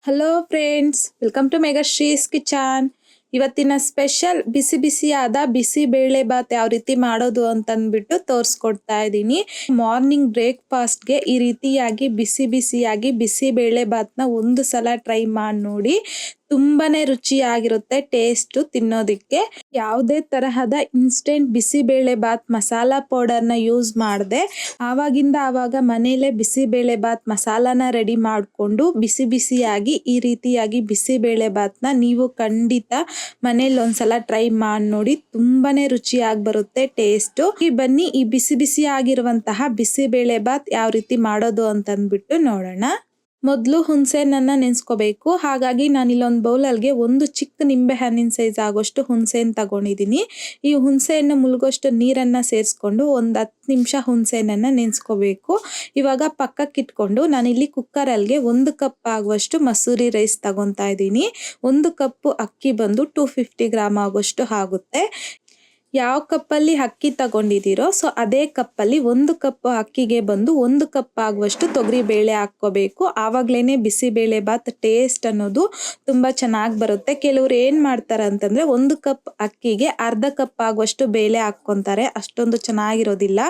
Hello friends, welcome to Megashree's kitchen. ಇವತ್ತಿನ special ಬಿಸಿ ಬಿಸಿಯಾದ ಬಿಸಿ ಬೇಳೆ ಬಾತ್ ಯಾವ ರೀತಿ ಮಾಡೋದು ಅಂತಂದ್ಬಿಟ್ಟು ತೋರಿಸ್ಕೊಡ್ತಾ ಇದ್ದೀನಿ. ಮಾರ್ನಿಂಗ್ ಬ್ರೇಕ್ಫಾಸ್ಟ್ಗೆ ಈ ರೀತಿಯಾಗಿ ಬಿಸಿ ಬಿಸಿಯಾಗಿ ಬಿಸಿ ಬೇಳೆ ಬಾತ್ನ ಒಂದು ಸಲ ಟ್ರೈ ಮಾಡಿ ನೋಡಿ. ತುಂಬಾನೇ ರುಚಿಯಾಗಿರುತ್ತೆ ಟೇಸ್ಟ್ ತಿನ್ನೋದಿಕ್ಕೆ. ಯಾವುದೇ ತರಹದ ಇನ್ಸ್ಟೆಂಟ್ ಬಿಸಿಬೇಳೆ ಬಾತ್ ಮಸಾಲಾ ಪೌಡರ್ನ ಯೂಸ್ ಮಾಡದೆ ಆವಾಗಿಂದ ಆವಾಗ ಮನೇಲೆ ಬಿಸಿಬೇಳೆ ಬಾತ್ ಮಸಾಲಾನ ರೆಡಿ ಮಾಡಿಕೊಂಡು ಬಿಸಿ ಬಿಸಿಯಾಗಿ ಈ ರೀತಿಯಾಗಿ ಬಿಸಿಬೇಳೆ ಬಾತ್ನ ನೀವು ಖಂಡಿತ ಮನೇಲಿ ಒಂದ್ಸಲ ಟ್ರೈ ಮಾಡಿ ನೋಡಿ. ತುಂಬಾನೇ ರುಚಿಯಾಗಿ ಬರುತ್ತೆ ಟೇಸ್ಟ್. ಬನ್ನಿ ಈ ಬಿಸಿ ಬಿಸಿ ಆಗಿರುವಂತಹ ಬಿಸಿಬೇಳೆ ಬಾತ್ ಯಾವ ರೀತಿ ಮಾಡೋದು ಅಂತಂದ್ಬಿಟ್ಟು ನೋಡೋಣ. ಮೊದಲು ಹುಣಸೆಹಣ್ಣನ್ನ ನೆನೆಸ್ಕೋಬೇಕು. ಹಾಗಾಗಿ ನಾನು ಇಲ್ಲೊಂದು ಬೌಲಲ್ಗೆ ಒಂದು ಚಿಕ್ಕ ನಿಂಬೆ ಹಣ್ಣಿನ ಸೈಜ್ ಆಗೋಷ್ಟು ಹುಣಸೆಹಣ್ಣು ತಗೊಂಡಿದ್ದೀನಿ. ಈ ಹುಣಸೆಹಣ್ಣು ಮುಳುಗೋಷ್ಟು ನೀರನ್ನ ಸೇರಿಸ್ಕೊಂಡು ಒಂದು 10 ನಿಮಿಷ ಹುಣಸೆಹಣ್ಣನ್ನ ನೆನೆಸ್ಕೋಬೇಕು. ಇವಾಗ ಪಕ್ಕಕ್ಕೆ ಇಟ್ಕೊಂಡು ನಾನಿಲ್ಲಿ ಕುಕ್ಕರಲ್ಗೆ 1 ಕಪ್ ಆಗುವಷ್ಟು ಮಸೂರಿ ರೈಸ್ ತಗೊತಾ ಇದ್ದೀನಿ. 1 ಕಪ್ ಅಕ್ಕಿ ಬಂದು 250 ಗ್ರಾಮ್ ಆಗೋಷ್ಟು ಆಗುತ್ತೆ. ಯಾವ ಕಪ್ಪಲ್ಲಿ ಅಕ್ಕಿ ತಗೊಂಡಿದ್ದೀರೋ ಸೊ ಅದೇ ಕಪ್ಪಲ್ಲಿ 1 ಕಪ್ ಅಕ್ಕಿಗೆ ಬಂದು 1 ಕಪ್ ಆಗುವಷ್ಟು ತೊಗರಿ ಬೇಳೆ ಹಾಕ್ಕೋಬೇಕು. ಆವಾಗ್ಲೇನೆ ಬಿಸಿಬೇಳೆ ಬಾತ್ ಟೇಸ್ಟ್ ಅನ್ನೋದು ತುಂಬಾ ಚೆನ್ನಾಗಿ ಬರುತ್ತೆ. ಕೆಲವ್ರು ಏನ್ ಮಾಡ್ತಾರೆ ಅಂತಂದ್ರೆ 1 ಕಪ್ ಅಕ್ಕಿಗೆ ಅರ್ಧ ಕಪ್ ಆಗುವಷ್ಟು ಬೇಳೆ ಹಾಕ್ಕೊಂತಾರೆ. ಅಷ್ಟೊಂದು ಚೆನ್ನಾಗಿರೋದಿಲ್ಲ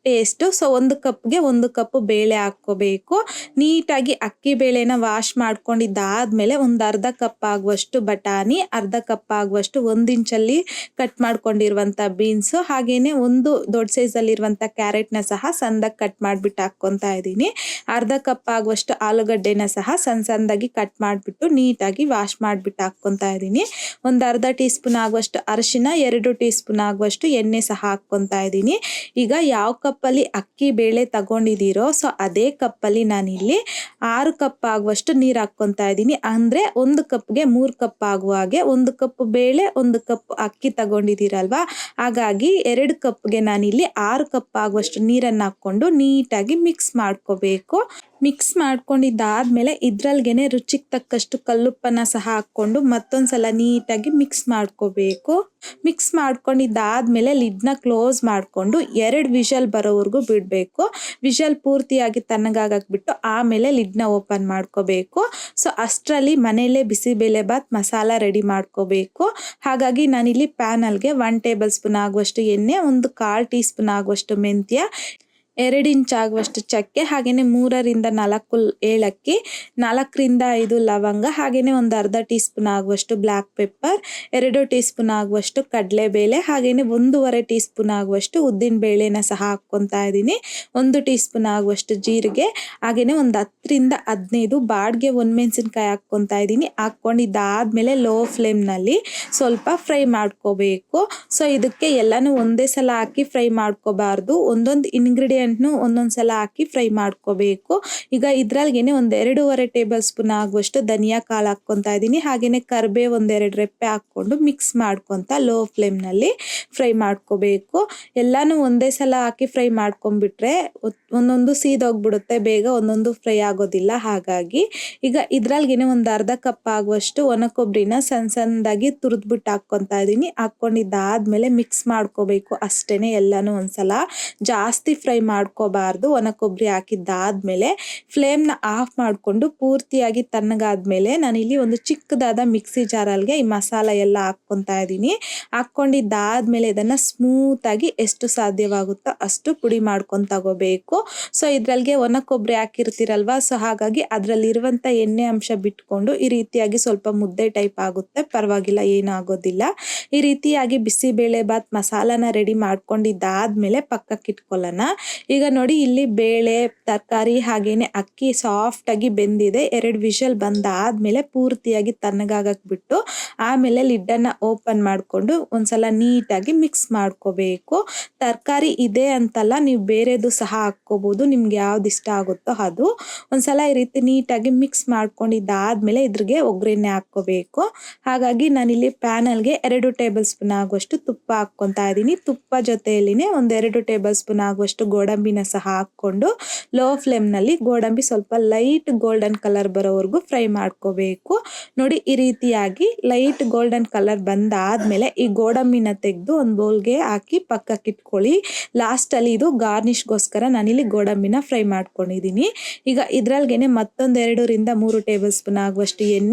ಟೇಸ್ಟ್. ಸೊ 1 ಕಪ್ಗೆ 1 ಕಪ್ ಬೇಳೆ ಹಾಕ್ಕೋಬೇಕು. ನೀಟಾಗಿ ಅಕ್ಕಿ ಬೇಳೆನ ವಾಶ್ ಮಾಡ್ಕೊಂಡಿದ್ದಾದ್ಮೇಲೆ ಒಂದು ಅರ್ಧ ಕಪ್ ಆಗುವಷ್ಟು ಬಟಾಣಿ, ಅರ್ಧ ಕಪ್ ಆಗುವಷ್ಟು 1 ಇಂಚಲ್ಲಿ ಕಟ್ ಮಾಡ್ಕೊಂಡಿರುವಂತ ಬೀನ್ಸ್, ಹಾಗೇನೆ ಒಂದು ದೊಡ್ಡ ಸೈಜ್ ಅಲ್ಲಿ ಇರುವಂತ ಕ್ಯಾರೆಟ್ ನ ಸಹ ಸಣ್ಣದಾಗಿ ಕಟ್ ಮಾಡ್ಬಿಟ್ಟು ಹಾಕೊಂತಾ ಇದ್ದೀನಿ. ಅರ್ಧ ಕಪ್ ಆಗುವಷ್ಟು ಆಲೂಗಡ್ಡೆನ ಸಹ ಸಣ್ಣದಾಗಿ ಕಟ್ ಮಾಡ್ಬಿಟ್ಟು ನೀಟಾಗಿ ವಾಶ್ ಮಾಡ್ಬಿಟ್ಟು ಹಾಕೊಂತಾ ಇದ್ದೀನಿ. ಒಂದು ಅರ್ಧ ಟೀ ಸ್ಪೂನ್ ಆಗುವಷ್ಟು ಅರಿಶಿನ, 2 ಟೀ ಸ್ಪೂನ್ ಆಗುವಷ್ಟು ಎಣ್ಣೆ ಸಹ ಹಾಕೊಂತಾ ಇದ್ದೀನಿ. ಈಗ ಯಾವ ಕಪ್ಪಲ್ಲಿ ಅಕ್ಕಿ ಬೇಳೆ ತಗೊಂಡಿದ್ದೀರೋ ಸೊ ಅದೇ ಕಪ್ಪಲ್ಲಿ ನಾನಿಲ್ಲಿ 6 ಕಪ್ ಆಗುವಷ್ಟು ನೀರು ಹಾಕೊಂತಾ ಇದ್ದೀನಿ. ಅಂದ್ರೆ 1 ಕಪ್ಗೆ 3 ಕಪ್ ಆಗುವ ಹಾಗೆ 1 ಕಪ್ ಬೇಳೆ 1 ಕಪ್ ಅಕ್ಕಿ ತಗೊಂಡಿದ್ದೀರಲ್ವಾ, ಹಾಗಾಗಿ 2 ಕಪ್ಗೆ ನಾನಿಲ್ಲಿ 6 ಕಪ್ ಆಗುವಷ್ಟು ನೀರನ್ನು ಹಾಕೊಂಡು ನೀಟಾಗಿ ಮಿಕ್ಸ್ ಮಾಡ್ಕೋಬೇಕು. ಮಿಕ್ಸ್ ಮಾಡ್ಕೊಂಡಿದ್ದಾದ್ಮೇಲೆ ಇದ್ರಲ್ಗೆನೆ ರುಚಿಗೆ ತಕ್ಕಷ್ಟು ಕಲ್ಲುಪ್ಪನ್ನ ಸಹ ಹಾಕೊಂಡು ಮತ್ತೊಂದ್ಸಲ ನೀಟಾಗಿ ಮಿಕ್ಸ್ ಮಾಡ್ಕೋಬೇಕು. ಮಿಕ್ಸ್ ಮಾಡ್ಕೊಂಡಿದ್ದಾದ್ಮೇಲೆ ಲಿಡ್ನ ಕ್ಲೋಸ್ ಮಾಡ್ಕೊಂಡು 2 ವಿಷಲ್ ಬರೋವರೆಗೂ ಬಿಡಬೇಕು. ವಿಷಲ್ ಪೂರ್ತಿಯಾಗಿ ತಣ್ಣಗಾಗಕ್ ಬಿಟ್ಟು ಆಮೇಲೆ ಲಿಡ್ನ ಓಪನ್ ಮಾಡ್ಕೋಬೇಕು. ಸೊ ಅಷ್ಟರಲ್ಲಿ ಮನೇಲೆ ಬಿಸಿಬೇಳೆ ಬಾತ್ ಮಸಾಲ ರೆಡಿ ಮಾಡ್ಕೋಬೇಕು. ಹಾಗಾಗಿ ನಾನಿಲ್ಲಿ ಪ್ಯಾನಲ್ಗೆ 1 ಟೇಬಲ್ ಸ್ಪೂನ್ ಆಗುವಷ್ಟು ಎಣ್ಣೆ, ಒಂದು 1/4 ಟೀ ಸ್ಪೂನ್ ಆಗುವಷ್ಟು ಮೆಂತ್ಯ, 2 ಇಂಚ್ ಆಗುವಷ್ಟು ಚಕ್ಕೆ, ಹಾಗೇನೆ 3 ರಿಂದ 4 ಏಲಕ್ಕಿ, 4 ರಿಂದ 5 ಲವಂಗ, ಹಾಗೇನೆ ಒಂದು ಅರ್ಧ ಟೀ ಸ್ಪೂನ್ ಆಗುವಷ್ಟು ಬ್ಲಾಕ್ ಪೆಪ್ಪರ್, 2 ಟೀ ಸ್ಪೂನ್ ಆಗುವಷ್ಟು ಕಡಲೆಬೇಳೆ, ಹಾಗೇನೆ 1.5 ಟೀ ಸ್ಪೂನ್ ಆಗುವಷ್ಟು ಉದ್ದಿನ ಬೇಳೆನ ಸಹ ಹಾಕ್ಕೊಂತಾ ಇದ್ದೀನಿ. 1 ಟೀ ಸ್ಪೂನ್ ಆಗುವಷ್ಟು ಜೀರಿಗೆ, ಹಾಗೇನೆ ಒಂದು 10 ರಿಂದ 15 ಬಾಡ್ಗೆ ಒಣಮೆಣಸಿನಕಾಯಿ ಹಾಕ್ಕೊಂತಾ ಇದ್ದೀನಿ. ಹಾಕ್ಕೊಂಡಿದ್ದಾದ್ಮೇಲೆ ಲೋ ಫ್ಲೇಮ್ ನಲ್ಲಿ ಸ್ವಲ್ಪ ಫ್ರೈ ಮಾಡ್ಕೋಬೇಕು. ಸೊ ಇದಕ್ಕೆ ಎಲ್ಲಾನು ಒಂದೇ ಸಲ ಹಾಕಿ ಫ್ರೈ ಮಾಡ್ಕೋಬಾರ್ದು. ಒಂದೊಂದು ಇಂಗ್ರೀಡಿಯೆಂಟ್ ಒಂದೊಂದ್ ಸಲ ಹಾಕಿ ಫ್ರೈ ಮಾಡ್ಕೋಬೇಕು. ಈಗ ಇದ್ರಲ್ಗೆನೆ ಒಂದು 2.5 ಟೇಬಲ್ ಸ್ಪೂನ್ ಆಗುವಷ್ಟು ಧನಿಯಾ ಕಾಳು ಹಾಕ್ಕೊಂತಾ ಇದ್ದೀನಿ. ಹಾಗೇನೆ ಕರಿಬೇವು 1-2 ರೆಪ್ಪೆ ಹಾಕೊಂಡು ಮಿಕ್ಸ್ ಮಾಡ್ಕೊಂತ ಲೋ ಫ್ಲೇಮ್ ನಲ್ಲಿ ಫ್ರೈ ಮಾಡ್ಕೋಬೇಕು. ಎಲ್ಲಾನು ಒಂದೇ ಸಲ ಹಾಕಿ ಫ್ರೈ ಮಾಡ್ಕೊಂಡ್ಬಿಟ್ರೆ ಒಂದೊಂದು ಸೀದೋಗ್ಬಿಡುತ್ತೆ ಬೇಗ, ಒಂದೊಂದು ಫ್ರೈ ಆಗೋದಿಲ್ಲ. ಹಾಗಾಗಿ ಈಗ ಇದ್ರಲ್ಗೆನೆ ಒಂದು ಅರ್ಧ ಕಪ್ ಆಗುವಷ್ಟು ಒಣ ಕೊಬ್ಬರಿನ ಸಣ್ಣದಾಗಿ ತುರಿದ್ಬಿಟ್ಟು ಹಾಕ್ಕೊಂತಾ ಇದ್ದೀನಿ. ಹಾಕೊಂಡಿದ್ದಾದ್ಮೇಲೆ ಮಿಕ್ಸ್ ಮಾಡ್ಕೋಬೇಕು ಅಷ್ಟೇನೆ. ಎಲ್ಲಾನು ಒಂದ್ಸಲ ಜಾಸ್ತಿ ಫ್ರೈ ಮಾಡ್ಕೋಬಾರ್ದು. ಒಣ ಕೊಬ್ಬರಿ ಹಾಕಿದ್ದಾದ್ಮೇಲೆ ಫ್ಲೇಮ್ ನ ಆಫ್ ಮಾಡ್ಕೊಂಡು ಪೂರ್ತಿಯಾಗಿ ತಣ್ಣಗಾದ್ಮೇಲೆ ನಾನಿಲ್ಲಿ ಒಂದು ಚಿಕ್ಕದಾದ ಮಿಕ್ಸಿ ಜಾರಲ್ಗೆ ಈ ಮಸಾಲ ಎಲ್ಲ ಹಾಕ್ಕೊಂತಾ ಇದ್ದೀನಿ. ಹಾಕೊಂಡಿದ್ದಾದ್ಮೇಲೆ ಇದನ್ನ ಸ್ಮೂತ್ ಆಗಿ ಎಷ್ಟು ಸಾಧ್ಯವಾಗುತ್ತೋ ಅಷ್ಟು ಪುಡಿ ಮಾಡ್ಕೊಂಡ್ ತಗೋಬೇಕು. ಸೊ ಇದ್ರಲ್ಗೆ ಒಣ ಕೊಬ್ಬರಿ ಹಾಕಿರ್ತೀರಲ್ವಾ, ಸೊ ಹಾಗಾಗಿ ಅದ್ರಲ್ಲಿ ಇರುವಂತ ಎಣ್ಣೆ ಅಂಶ ಬಿಟ್ಕೊಂಡು ಈ ರೀತಿಯಾಗಿ ಸ್ವಲ್ಪ ಮುದ್ದೆ ಟೈಪ್ ಆಗುತ್ತೆ, ಪರವಾಗಿಲ್ಲ, ಏನಾಗೋದಿಲ್ಲ. ಈ ರೀತಿಯಾಗಿ ಬಿಸಿಬೇಳೆ ಬಾತ್ ಮಸಾಲಾನ ರೆಡಿ ಮಾಡ್ಕೊಂಡಿದ್ದಾದ್ಮೇಲೆ ಪಕ್ಕಕ್ಕೆ ಇಟ್ಕೊಳ್ಳೋಣ. ಈಗ ನೋಡಿ ಇಲ್ಲಿ ಬೇಳೆ, ತರಕಾರಿ ಹಾಗೇನೆ ಅಕ್ಕಿ ಸಾಫ್ಟ್ ಆಗಿ ಬೆಂದಿದೆ. 2 ವಿಷಲ್ ಬಂದಾದ್ಮೇಲೆ ಪೂರ್ತಿಯಾಗಿ ತಣ್ಣಗಾಗಕ್ ಬಿಟ್ಟು ಆಮೇಲೆ ಲಿಡ್ ಅನ್ನ ಓಪನ್ ಮಾಡ್ಕೊಂಡು ಒಂದ್ಸಲ ನೀಟಾಗಿ ಮಿಕ್ಸ್ ಮಾಡ್ಕೋಬೇಕು. ತರಕಾರಿ ಇದೆ ಅಂತಲ್ಲ, ನೀವು ಬೇರೆದು ಸಹ ಹಾಕ್ಕೋಬಹುದು, ನಿಮ್ಗೆ ಯಾವ್ದು ಇಷ್ಟ ಆಗುತ್ತೋ ಅದು. ಒಂದ್ಸಲ ಈ ರೀತಿ ನೀಟಾಗಿ ಮಿಕ್ಸ್ ಮಾಡ್ಕೊಂಡಿದ್ದಾದ್ಮೇಲೆ ಇದ್ರಿಗೆ ಒಗ್ಗರಣೆ ಹಾಕ್ಕೋಬೇಕು. ಹಾಗಾಗಿ ನಾನಿಲ್ಲಿ ಪ್ಯಾನಲ್ಗೆ 2 ಟೇಬಲ್ ಸ್ಪೂನ್ ಆಗುವಷ್ಟು ತುಪ್ಪ ಹಾಕ್ಕೊಂತಾ ಇದ್ದೀನಿ. ತುಪ್ಪ ಜೊತೆಯಲ್ಲಿನೇ 1-2 ಟೇಬಲ್ ಸ್ಪೂನ್ ಆಗುವಷ್ಟು ಗೋಡ ಗೋಡಂಬಿನ ಸಹ ಹಾಕ್ಕೊಂಡು ಲೋ ಫ್ಲೇಮ್ನಲ್ಲಿ ಗೋಡಂಬಿ ಸ್ವಲ್ಪ ಲೈಟ್ ಗೋಲ್ಡನ್ ಕಲರ್ ಬರೋವರೆಗೂ ಫ್ರೈ ಮಾಡ್ಕೋಬೇಕು. ನೋಡಿ ಈ ರೀತಿಯಾಗಿ ಲೈಟ್ ಗೋಲ್ಡನ್ ಕಲರ್ ಬಂದಾದ್ಮೇಲೆ ಈ ಗೋಡಂಬಿನ ತೆಗೆದು ಒಂದು ಬೌಲ್ಗೆ ಹಾಕಿ ಪಕ್ಕಕ್ಕೆ ಇಟ್ಕೊಳ್ಳಿ. ಲಾಸ್ಟಲ್ಲಿ ಇದು ಗಾರ್ನಿಷ್ಗೋಸ್ಕರ ನಾನಿಲ್ಲಿ ಗೋಡಂಬಿನ ಫ್ರೈ ಮಾಡ್ಕೊಂಡಿದ್ದೀನಿ. ಈಗ ಇದ್ರಲ್ಗೆನೆ ಮತ್ತೊಂದು 2 ರಿಂದ 3 ಟೇಬಲ್ ಸ್ಪೂನ್ ಆಗುವಷ್ಟು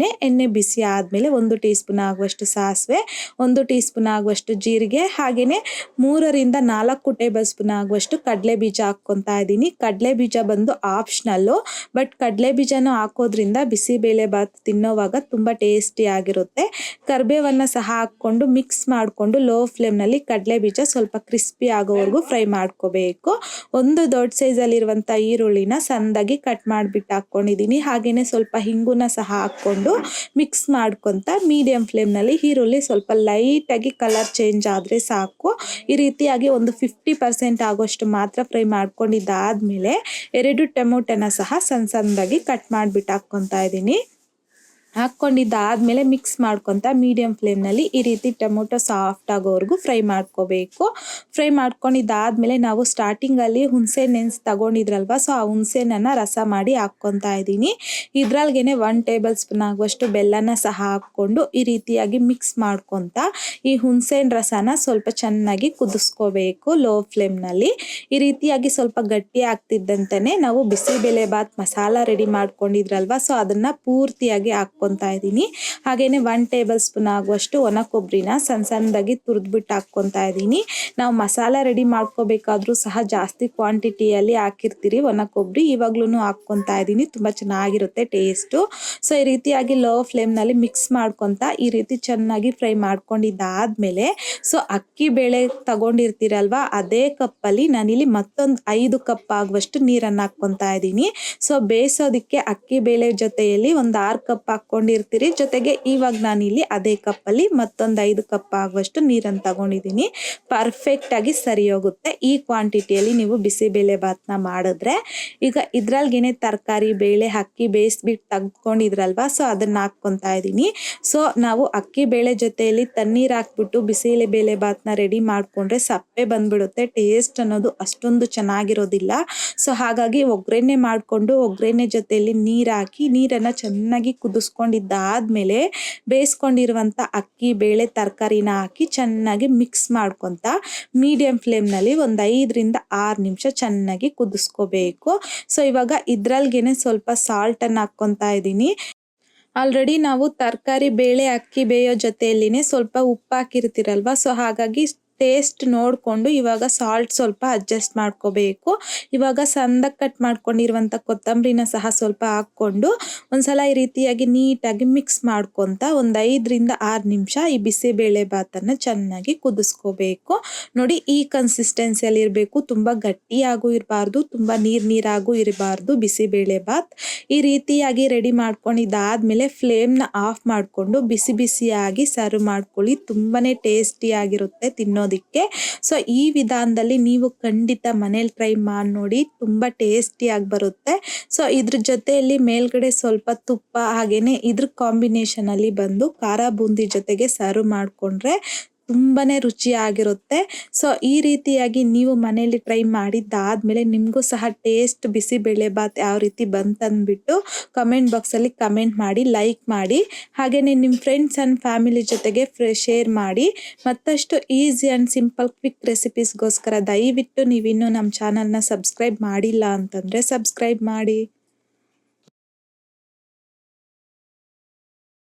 ಎಣ್ಣೆ ಬಿಸಿ ಆದಮೇಲೆ 1 ಟೀ ಸ್ಪೂನ್ ಆಗುವಷ್ಟು ಸಾಸಿವೆ, 1 ಟೀ ಸ್ಪೂನ್ ಆಗುವಷ್ಟು ಜೀರಿಗೆ, ಹಾಗೆಯೇ 3 ರಿಂದ 4 ಟೇಬಲ್ ಸ್ಪೂನ್ ಆಗುವಷ್ಟು ಕಡಲೆ ಬೀಜ ಹಾಕ್ಕೊತಾ ಇದ್ದೀನಿ. ಕಡಲೆ ಬೀಜ ಬಂದು ಆಪ್ಷನಲ್ಲು, ಬಟ್ ಕಡಲೆ ಬೀಜನ ಹಾಕೋದ್ರಿಂದ ಬಿಸಿಬೇಳೆ ಬಾತ್ ತಿನ್ನೋವಾಗ ತುಂಬ ಟೇಸ್ಟಿ ಆಗಿರುತ್ತೆ. ಕರಿಬೇವನ್ನು ಸಹ ಹಾಕ್ಕೊಂಡು ಮಿಕ್ಸ್ ಮಾಡಿಕೊಂಡು ಲೋ ಫ್ಲೇಮ್ನಲ್ಲಿ ಕಡಲೆ ಬೀಜ ಸ್ವಲ್ಪ ಕ್ರಿಸ್ಪಿ ಆಗೋವರೆಗೂ ಫ್ರೈ ಮಾಡ್ಕೋಬೇಕು. ಒಂದು ದೊಡ್ಡ ಸೈಜಲ್ಲಿರುವಂಥ ಈರುಳ್ಳಿನ ಸಣ್ಣದಾಗಿ ಕಟ್ ಮಾಡಿಬಿಟ್ಟು ಹಾಕ್ಕೊಂಡಿದ್ದೀನಿ. ಹಾಗೆಯೇ ಸ್ವಲ್ಪ ಹಿಂಗುನ ಸಹ ಹಾಕ್ಕೊಂಡು ಮಿಕ್ಸ್ ಮಾಡ್ಕೊತ ಮೀಡಿಯಂ ಫ್ಲೇಮ್ನಲ್ಲಿ ಈರುಳ್ಳಿ ಸ್ವಲ್ಪ ಲೈಟಾಗಿ ಕಲರ್ ಚೇಂಜ್ ಆದರೆ ಸಾಕು. ಈ ರೀತಿಯಾಗಿ ಒಂದು 50% ಆಗೋಷ್ಟು ಮಾತ್ರ ಫ್ರೈ ಮಾಡ್ಕೊಂಡಿದ್ದಾದ್ಮೇಲೆ 2 ಟೊಮೊಟೊನ ಸಹ ಸಣ್ಣದಾಗಿ ಕಟ್ ಮಾಡಿಬಿಟ್ಟು ಹಾಕ್ಕೊತಾ ಇದ್ದೀನಿ. ಹಾಕ್ಕೊಂಡಿದ್ದಾದ್ಮೇಲೆ ಮಿಕ್ಸ್ ಮಾಡ್ಕೊತ ಮೀಡಿಯಂ ಫ್ಲೇಮ್ನಲ್ಲಿ ಈ ರೀತಿ ಟೊಮೊಟೊ ಸಾಫ್ಟ್ ಆಗೋವರೆಗೂ ಫ್ರೈ ಮಾಡ್ಕೋಬೇಕು. ಫ್ರೈ ಮಾಡ್ಕೊಂಡಿದ್ದಾದ್ಮೇಲೆ ನಾವು ಸ್ಟಾರ್ಟಿಂಗಲ್ಲಿ ಹುಣಸೆ ನೆನೆಸಿ ತಗೊಂಡಿದ್ರಲ್ವ, ಸೊ ಆ ಹುಣಸೆನ ರಸ ಮಾಡಿ ಹಾಕ್ಕೊತಾ ಇದ್ದೀನಿ. ಇದ್ರಲ್ಗೆನೆ 1 ಟೇಬಲ್ ಸ್ಪೂನ್ ಆಗುವಷ್ಟು ಬೆಲ್ಲನ ಸಹ ಹಾಕ್ಕೊಂಡು ಈ ರೀತಿಯಾಗಿ ಮಿಕ್ಸ್ ಮಾಡ್ಕೊತ ಈ ಹುಣಸೆನ ರಸನ ಸ್ವಲ್ಪ ಚೆನ್ನಾಗಿ ಕುದಿಸ್ಕೋಬೇಕು ಲೋ ಫ್ಲೇಮ್ನಲ್ಲಿ. ಈ ರೀತಿಯಾಗಿ ಸ್ವಲ್ಪ ಗಟ್ಟಿ ಆಗ್ತಿದ್ದಂತೆಯೇ ನಾವು ಬಿಸಿಬೇಳೆ ಬಾತ್ ಮಸಾಲ ರೆಡಿ ಮಾಡ್ಕೊಂಡಿದ್ರಲ್ವ, ಸೊ ಅದನ್ನ ಪೂರ್ತಿಯಾಗಿ ಹಾಕ್ಕೊತಾ ಇದ್ದೀನಿ. ಹಾಗೇನೆ 1 ಟೇಬಲ್ ಸ್ಪೂನ್ ಆಗುವಷ್ಟು ಒಣ ಕೊಬ್ಬರಿನ ಸಣ್ಣದಾಗಿ ತುರಿದ್ಬಿಟ್ಟು ಹಾಕ್ಕೊತಾ ಇದ್ದೀನಿ. ನಾವು ಮಸಾಲ ರೆಡಿ ಮಾಡ್ಕೋಬೇಕಾದ್ರೂ ಸಹ ಜಾಸ್ತಿ ಕ್ವಾಂಟಿಟಿಯಲ್ಲಿ ಹಾಕಿರ್ತೀರಿ ಒಣ ಕೊಬ್ಬರಿ, ಇವಾಗ್ಲೂ ಹಾಕ್ಕೊತಾ ಇದ್ದೀನಿ. ತುಂಬ ಚೆನ್ನಾಗಿರುತ್ತೆ ಟೇಸ್ಟು. ಸೊ ಈ ರೀತಿಯಾಗಿ ಲೋ ಫ್ಲೇಮ್ನಲ್ಲಿ ಮಿಕ್ಸ್ ಮಾಡ್ಕೊತ ಈ ರೀತಿ ಚೆನ್ನಾಗಿ ಫ್ರೈ ಮಾಡ್ಕೊಂಡಿದ್ದಾದ್ಮೇಲೆ ಸೊ ಅಕ್ಕಿ ಬೇಳೆ ತಗೊಂಡಿರ್ತೀರಲ್ವಾ, ಅದೇ ಕಪ್ಪಲ್ಲಿ ನಾನಿಲ್ಲಿ ಮತ್ತೊಂದು 5 ಕಪ್ ಆಗುವಷ್ಟು ನೀರನ್ನು ಹಾಕ್ಕೊತಾ ಇದ್ದೀನಿ. ಸೊ ಬೇಯಿಸೋದಕ್ಕೆ ಅಕ್ಕಿ ಬೇಳೆ ಜೊತೆಯಲ್ಲಿ ಒಂದು 6 ಕಪ್ ಹಾಕ್ಕೊಂಡಿರ್ತೀರಿ, ಜೊತೆಗೆ ಇವಾಗ ನಾನಿಲ್ಲಿ ಅದೇ ಕಪ್ಪಲ್ಲಿ ಮತ್ತೊಂದು 5 ಕಪ್ ಆಗುವಷ್ಟು ನೀರನ್ನು ತಗೊಂಡಿದ್ದೀನಿ. ಪರ್ಫೆಕ್ಟ್ ಆಗಿ ಸರಿ ಹೋಗುತ್ತೆ ಈ ಕ್ವಾಂಟಿಟಿಯಲ್ಲಿ ನೀವು ಬಿಸಿಬೇಳೆ ಬಾತ್ನ ಮಾಡಿದ್ರೆ. ಈಗ ಇದ್ರಲ್ಗೆನೆ ತರಕಾರಿ ಬೇಳೆ ಅಕ್ಕಿ ಬೇಯಿಸ್ಬಿಟ್ಟು ತೆಗ್ದುಕೊಂಡಿದ್ರಲ್ವಾ, ಸೊ ಅದನ್ನ ಹಾಕ್ಕೊತಾ ಇದ್ದೀನಿ. ಸೊ ನಾವು ಅಕ್ಕಿ ಬೇಳೆ ಜೊತೆಯಲ್ಲಿ ತಣ್ಣೀರು ಹಾಕ್ಬಿಟ್ಟು ಬಿಸಿಬೇಳೆ ಬಾತ್ನ ರೆಡಿ ಮಾಡ್ಕೊಂಡ್ರೆ ಸಪ್ಪೆ ಬಂದ್ಬಿಡುತ್ತೆ, ಟೇಸ್ಟ್ ಅನ್ನೋದು ಅಷ್ಟೊಂದು ಚೆನ್ನಾಗಿರೋದಿಲ್ಲ. ಸೊ ಹಾಗಾಗಿ ಒಗ್ಗರಣೆ ಮಾಡಿಕೊಂಡು ಒಗ್ಗರಣೆ ಜೊತೆಯಲ್ಲಿ ನೀರು ಹಾಕಿ ನೀರನ್ನು ಚೆನ್ನಾಗಿ ಕುದಿಸ್ಕೊಂಡಿದ್ದಾದ್ಮೇಲೆ ಬೇಯಿಸ್ಕೊಂಡಿರುವಂಥ ಅಕ್ಕಿ ಬೇಳೆ ತರಕಾರಿನ ಹಾಕಿ ಚೆನ್ನಾಗಿ ಮಿಕ್ಸ್ ಮಾಡ್ಕೊತ ಮೀಡಿಯಂ ಫ್ಲೇಮ್ನಲ್ಲಿ ಒಂದು 5 ರಿಂದ 6 ನಿಮಿಷ ಚೆನ್ನಾಗಿ ಕುದಿಸ್ಕೋಬೇಕು. ಸೊ ಇವಾಗ ಇದ್ರಲ್ಗೆನೆ ಸ್ವಲ್ಪ ಸಾಲ್ಟನ್ನು ಹಾಕ್ಕೊತಾ ಇದ್ದೀನಿ. ಆಲ್ರೆಡಿ ನಾವು ತರಕಾರಿ ಬೇಳೆ ಅಕ್ಕಿ ಬೇಯೋ ಜೊತೆಯಲ್ಲಿನೇ ಸ್ವಲ್ಪ ಉಪ್ಪು ಹಾಕಿರ್ತೀರಲ್ವ, ಸೊ ಹಾಗಾಗಿ ಟೇಸ್ಟ್ ನೋಡಿಕೊಂಡು ಇವಾಗ ಸಾಲ್ಟ್ ಸ್ವಲ್ಪ ಅಡ್ಜಸ್ಟ್ ಮಾಡ್ಕೋಬೇಕು. ಇವಾಗ ಸಣ್ಣದಾಗಿ ಕಟ್ ಮಾಡ್ಕೊಂಡಿರುವಂಥ ಕೊತ್ತಂಬರಿನ ಸಹ ಸ್ವಲ್ಪ ಹಾಕ್ಕೊಂಡು ಒಂದ್ಸಲ ಈ ರೀತಿಯಾಗಿ ನೀಟಾಗಿ ಮಿಕ್ಸ್ ಮಾಡ್ಕೊತ ಒಂದು 5 ರಿಂದ 6 ನಿಮಿಷ ಈ ಬಿಸಿಬೇಳೆ ಬಾತನ್ನು ಚೆನ್ನಾಗಿ ಕುದಿಸ್ಕೋಬೇಕು. ನೋಡಿ ಈ ಕನ್ಸಿಸ್ಟೆನ್ಸಿಯಲ್ಲಿ ಇರಬೇಕು, ತುಂಬ ಗಟ್ಟಿಯಾಗೂ ಇರಬಾರ್ದು, ತುಂಬ ನೀರಾಗೂ ಇರಬಾರ್ದು ಬಿಸಿಬೇಳೆ ಬಾತ್. ಈ ರೀತಿಯಾಗಿ ರೆಡಿ ಮಾಡ್ಕೊಂಡಿದ್ದಾದ್ಮೇಲೆ ಫ್ಲೇಮ್ನ ಆಫ್ ಮಾಡಿಕೊಂಡು ಬಿಸಿ ಬಿಸಿಯಾಗಿ ಸರ್ವ್ ಮಾಡ್ಕೊಳ್ಳಿ. ತುಂಬಾನೇ ಟೇಸ್ಟಿಯಾಗಿರುತ್ತೆ ತಿನ್ನೋದಕ್ಕೆ. ಸೊ ಈ ವಿಧಾನದಲ್ಲಿ ನೀವು ಖಂಡಿತ ಮನೇಲಿ ಟ್ರೈ ಮಾಡಿ ನೋಡಿ, ತುಂಬ ಟೇಸ್ಟಿಯಾಗಿ ಬರುತ್ತೆ. ಸೊ ಇದ್ರ ಜೊತೆಯಲ್ಲಿ ಮೇಲ್ಗಡೆ ಸ್ವಲ್ಪ ತುಪ್ಪ ಹಾಗೇನೆ ಇದ್ರ ಕಾಂಬಿನೇಷನ್ ಅಲ್ಲಿ ಬಂದು ಖಾರ ಬೂಂದಿ ಜೊತೆಗೆ ಸರ್ವ್ ಮಾಡ್ಕೊಂಡ್ರೆ ತುಂಬಾನೇ ರುಚಿಯಾಗಿರುತ್ತೆ. ಸೊ ಈ ರೀತಿಯಾಗಿ ನೀವು ಮನೆಯಲ್ಲಿ ಟ್ರೈ ಮಾಡಿದ್ದಾದ್ಮೇಲೆ ನಿಮಗೂ ಸಹ ಟೇಸ್ಟ್ ಬಿಸಿಬೇಳೆ ಬಾತ್ ಯಾವ ರೀತಿ ಬಂತಂದ್ಬಿಟ್ಟು ಕಮೆಂಟ್ ಬಾಕ್ಸಲ್ಲಿ ಕಮೆಂಟ್ ಮಾಡಿ, ಲೈಕ್ ಮಾಡಿ, ಹಾಗೆಯೇ ನಿಮ್ಮ ಫ್ರೆಂಡ್ಸ್ ಆ್ಯಂಡ್ ಫ್ಯಾಮಿಲಿ ಜೊತೆಗೆ ಶೇರ್ ಮಾಡಿ. ಮತ್ತಷ್ಟು ಈಸಿ ಆ್ಯಂಡ್ ಸಿಂಪಲ್ ಕ್ವಿಕ್ ರೆಸಿಪೀಸ್ಗೋಸ್ಕರ ದಯವಿಟ್ಟು ನೀವಿನ್ನೂ ನಮ್ಮ ಚಾನಲ್ನ ಸಬ್ಸ್ಕ್ರೈಬ್ ಮಾಡಿಲ್ಲ ಅಂತಂದರೆ ಸಬ್ಸ್ಕ್ರೈಬ್ ಮಾಡಿ.